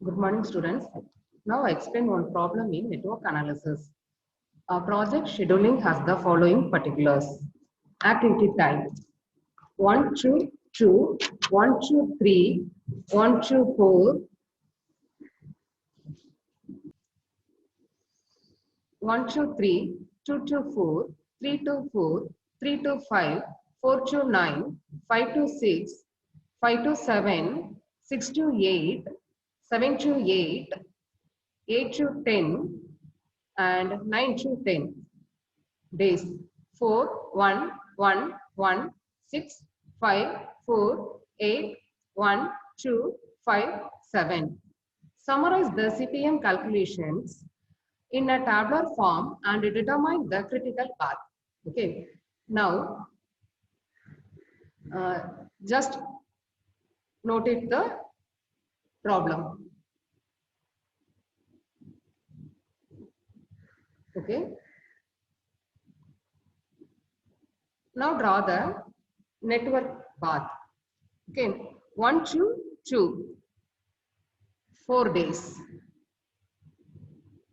Good morning, students. Now I explain one problem in network analysis. A project scheduling has the following particulars. Activity type 1 to 2, 1 to 3, 1 to 4, 1 to 3, 2 to 4, 3 to 4, 3 to 5, 4 to 9, 5 to 6, 5 to 7, 6 to 8, 7 to 8, 8 to 10, and 9 to 10 days. 4, 1, 1, 1, 6, 5, 4, 8, 1, 2, 5, 7. Summarize the CPM calculations in a tabular form and determine the critical path. Okay. Now, just notate the problem. Okay. Now draw the network path. Okay. 1 to 2, 4 days.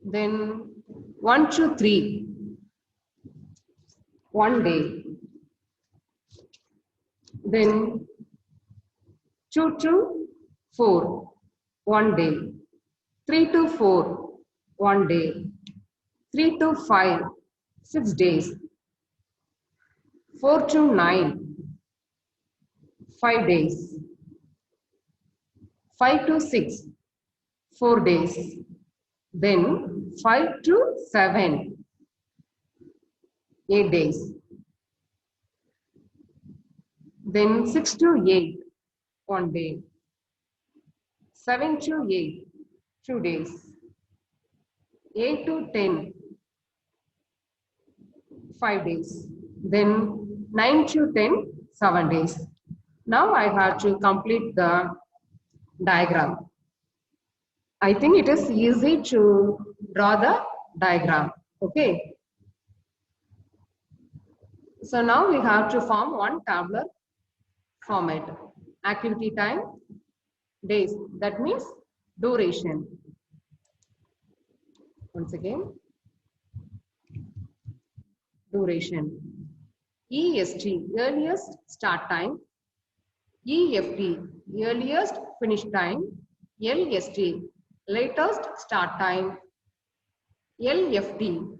Then 1 to 3, 1 day. Then 2 to 4, 1 day. 3 to 4, 1 day. 3 to 5, 6 days. 4 to 9, 5 days. 5 to 6, 4 days. Then 5 to 7, 8 days. Then 6 to 8, 1 day. 7 to 8, 2 days. 8 to 10, 5 days. Then 9 to 10, 7 days. Now I have to complete the diagram. I think it is easy to draw the diagram. Okay. So now we have to form one tabular format. Activity time, days. That means duration. Once again, duration. EST, earliest start time. EFT, earliest finish time. LST, latest start time. LFT,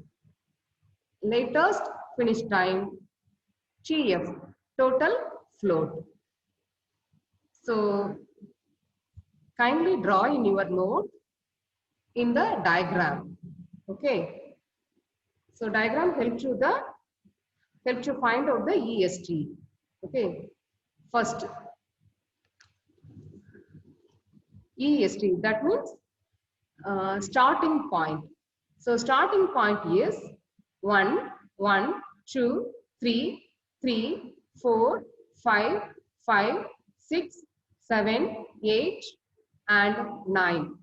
latest finish time. TF, total float. So kindly draw in your note in the diagram. Okay. So diagram helps you find out the EST. Okay. First, EST, that means starting point. So starting point is 1, 1, 2, 3, 3, 4, 5, 5, 6, 7, 8, and 9.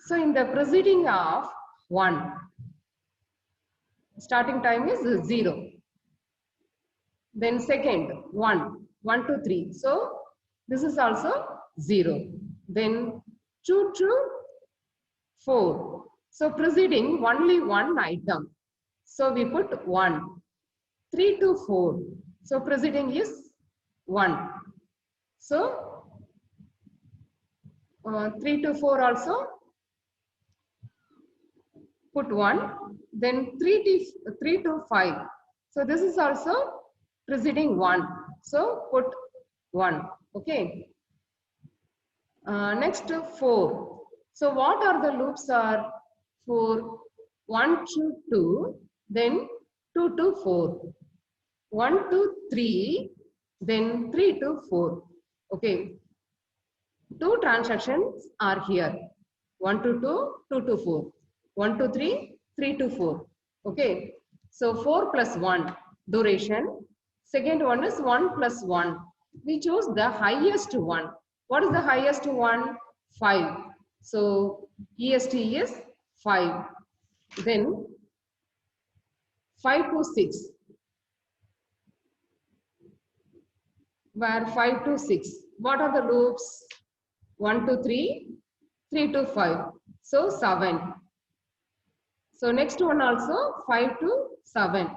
So in the preceding of 1, starting time is 0. Then second, 1, 1 to 3. So this is also 0. Then 2 to 4. So preceding only one item. So we put 1. 3 to 4. So preceding is 1. So 3 to 4 also put 1. Then 3 to 5. So this is also preceding 1. So put 1. Okay. Next 4. So what are the loops are for 1 to 2, then 2 to 4. 1 to 3, then 3 to 4. Okay. Two transactions are here. 1 to 2, 2 to 4. 1 to 3, 3 to 4. Okay. So 4 plus 1 duration. Second one is 1 plus 1. We chose the highest one. What is the highest one? 5. So EST is 5. Then 5 to 6. Where 5 to 6. what are the loops? 1 to 3, 3 to 5. So 7. So next one also 5 to 7.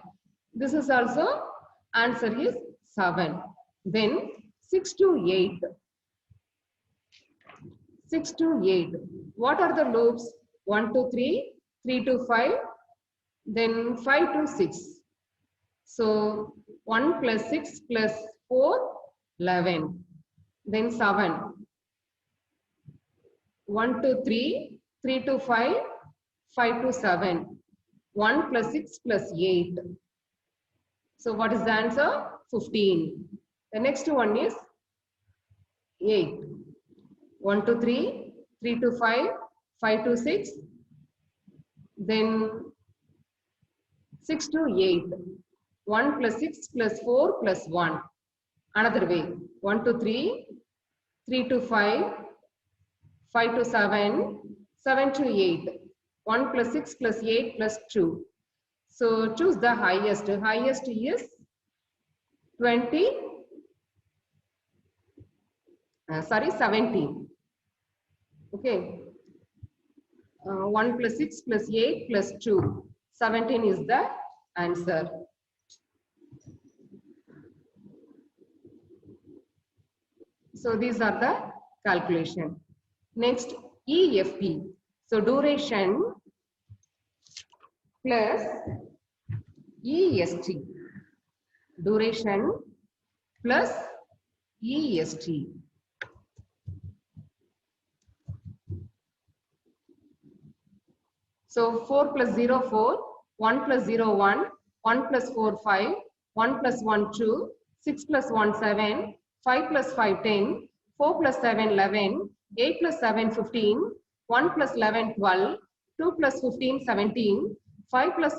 This is also answer is 7. Then 6 to 8. 6 to 8. What are the loops? 1 to 3, 3 to 5, then 5 to 6. So 1 plus 6 plus 4, 11. Then 7. 1 to 3, 3 to 5, 5 to 7. 1 plus 6 plus 8. So what is the answer? 15. The next one is 8. 1 to 3, 3 to 5, 5 to 6. Then 6 to 8. 1 plus 6 plus 4 plus 1. Another way. 1 to 3, 3 to 5, 5 to 7, 7 to 8. 1 plus 6 plus 8 plus 2. So choose the highest. Highest is 17. Okay. 1 plus 6 plus 8 plus 2. 17 is the answer. So these are the calculation. Next, EFP. So duration plus EST. Duration plus EST. So 4 plus 0, 4, 1 plus 0, 1, 1 plus 4, 5, 1 plus 1, 2, 6 plus 1, 7, 5 plus 5, 10, 4 plus 7, 11, 8 plus 7, 15, 1 plus 11, 12, 2 plus 15, 17, 5 plus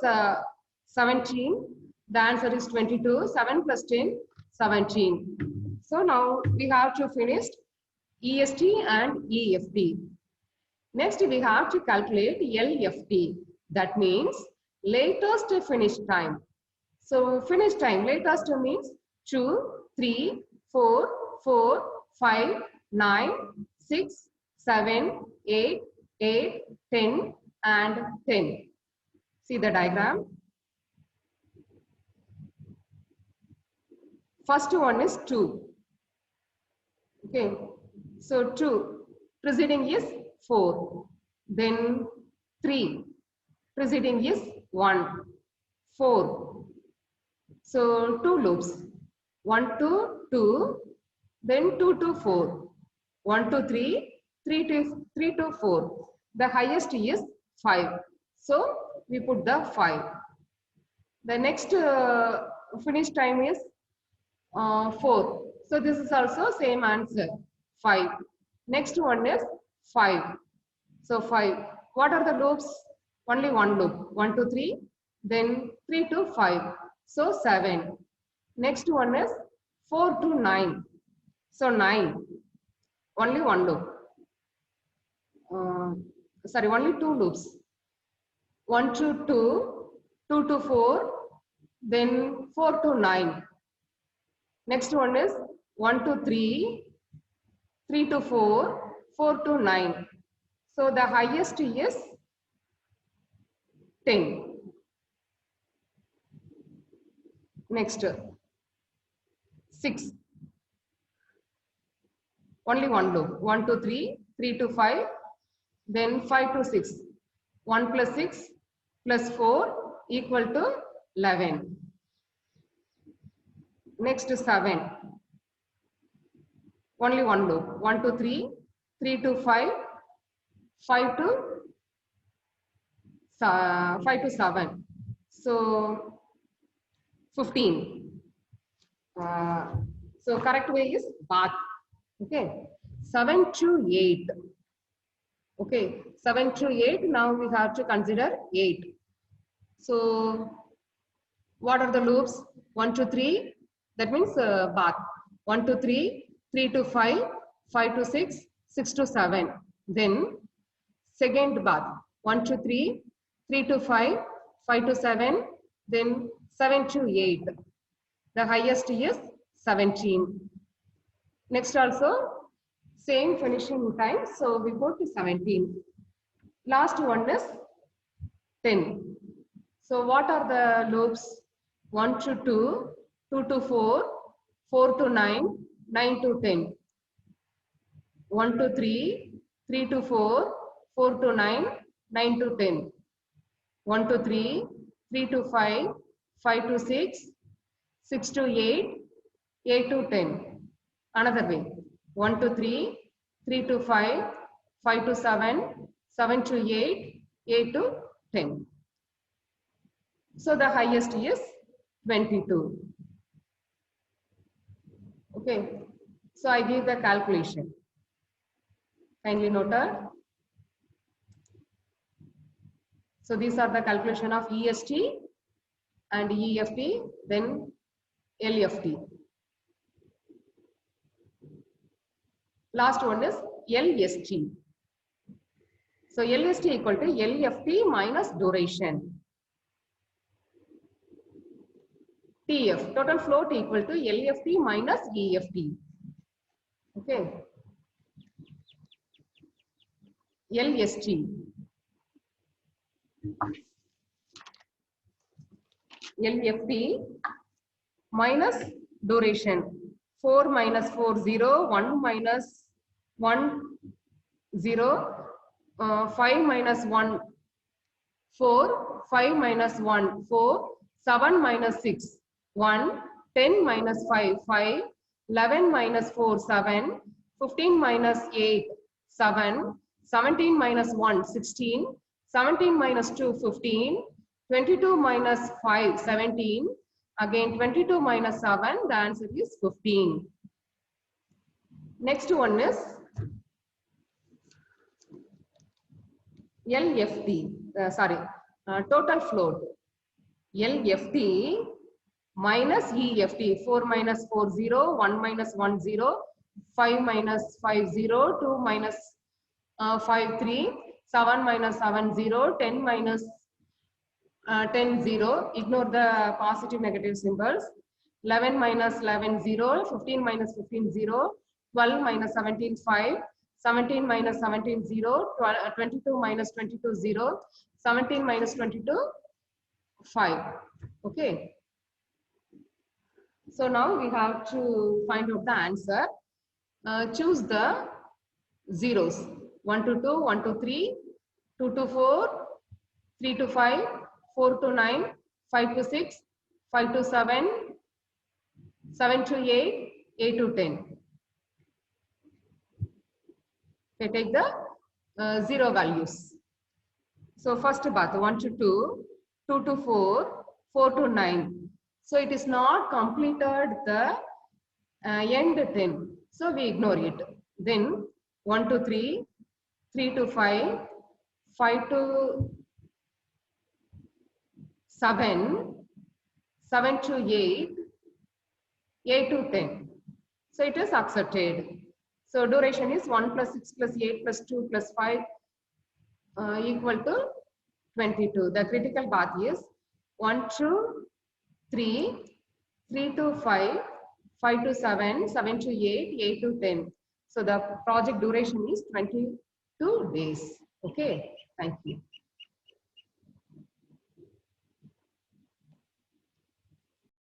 17, the answer is 22, 7 plus 10, 17. So now we have to finish EST and EFT. Next, we have to calculate LFT. That means latest finish time. So finish time, latest means 2, 3, 4, 4, 5, 9, 6, 7, 8, 8, 10 and 10. See the diagram. First one is 2. Okay. So 2. Preceding is 4. Then 3. Preceding is 1. 4. So 2 loops. 1 to 2. Then 2 to 4. 1 to 3. 3 to 4. The highest is 5. So we put the 5. The next finish time is 4. So this is also same answer, 5. Next one is 5. So 5. What are the loops? Only one loop. 1 to 3. Then 3 to 5. So 7. Next one is 4 to 9. So 9. Only one loop. Only 2 loops. 1 to 2, 2 to 4, then 4 to 9. Next one is 1 to 3, 3 to 4, 4 to 9. So the highest is 10. Next, 6. Only one loop. 1 to 3, 3 to 5, then 5 to 6. 1 plus 6 plus 4 equal to 11. Next, 7. Only one loop. 1 to 3, 3 to 5, 5 to 7. So 15. So correct way is bath. Okay. 7 to 8. Okay. 7 to 8. Now we have to consider 8. So what are the loops? 1 to 3. That means bath. 1 to 3, 3 to 5, 5 to 6, 6 to 7. Then second bath. 1 to 3, 3 to 5, 5 to 7, then 7 to 8. The highest is 17. Next also, same finishing time. So we go to 17. Last one is 10. So what are the loops? 1 to 2, 2 to 4, 4 to 9, 9 to 10. 1 to 3, 3 to 4, 4 to 9, 9 to 10. 1 to 3, 3 to 5, 5 to 6, 6 to 8, 8 to 10. Another way. 1 to 3, 3 to 5, 5 to 7, 7 to 8, 8 to 10. So the highest is 22. Okay. So I give the calculation. Kindly note that. So these are the calculation of EST and EFT, then LFT. Last one is LST. So LST equal to LFT minus duration. TF, total float equal to LFT minus EFT. Okay. LST. LFT minus duration. 4 minus 4, 0. 1 minus 1, 0. 5 minus 1, 4. 5 minus 1, 4. 7 minus 6, 1. 10 minus 5, 5. 11 minus 4, 7. 15 minus 8, 7. 17 minus 1, 16. 17 minus 2, 15. 22 minus 5, 17. Again 22 minus 7, the answer is 15. Next one is LFT, total float. LFT minus EFT, 4 minus 4, 0, 1 minus 1, 0, 5 minus 5, 0, 2 minus 5, 3, 7 minus 7, 0, 10 minus 10, 0. Ignore the positive negative symbols. 11 minus 11, 0. 15 minus 15, 0. 12 minus 17, 5. 17 minus 17, 0. 22 minus 22, 0. 17 minus 22, 5. Okay. So now we have to find out the answer. Choose the zeros. 1 to 2, 1 to 3, 2 to 4, 3 to 5, 4 to 9, 5 to 6, 5 to 7, 7 to 8, 8 to 10. Okay, take the zero values. So first path 1 to 2, 2 to 4, 4 to 9. So it is not completed the end 10. So we ignore it. Then 1 to 3, 3 to 5, 5 to 7, 7 to 8, 8 to 10. So it is accepted. So duration is 1 plus 6 plus 8 plus 2 plus 5 equal to 22. The critical path is 1 to 3, 3 to 5, 5 to 7, 7 to 8, 8 to 10. So the project duration is 22 days. Okay, thank you.